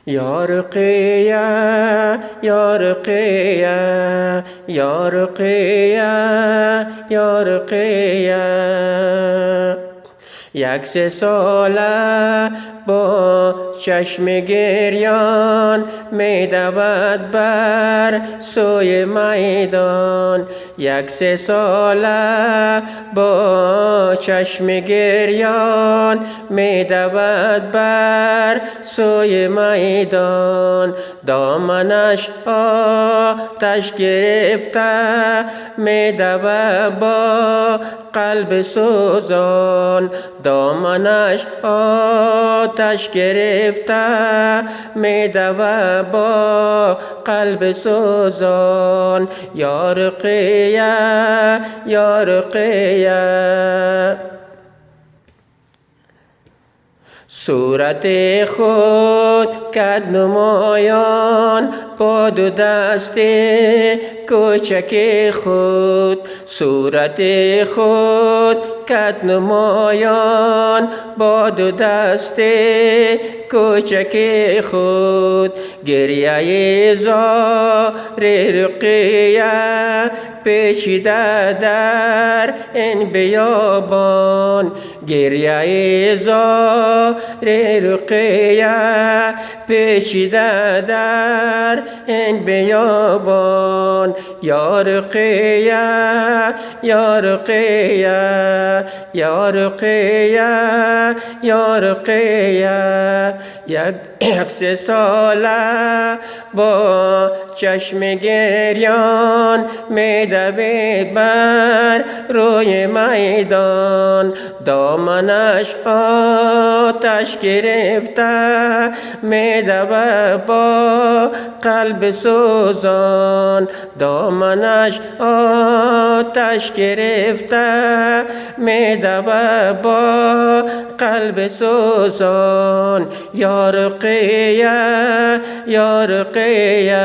یا رقیه یا رقیه یا رقیه یا رقیه، 1 ساله با چشم گریان می دود بر سوی میدان. 1 ساله با چشم گریان می دود بر سوی میدان. دامنش آتش گرفته می دود با قلب سوزان. دامنش آتش گرفته می دود با قلب سوزان. یا رقیه یا رقیه، صورت خود کرد نمایان با 2 دست کوچک خود. صورت خود کرد نمایان با 2 دست کوچک خود. گریه زار رقیه پیچیده در این بیابان. گریه زار رقیه پیچیده در این بیابان. یا رقیه یا رقیه یا رقیه یا رقیه، 1 ساله با چشم گریان می دوید بر روی میدان. دامنش آتش گرفته می دوید با قلب سوزان. دامنش آتش گرفته می دوید با قلب سوزان. یا رقیه یا رقیه.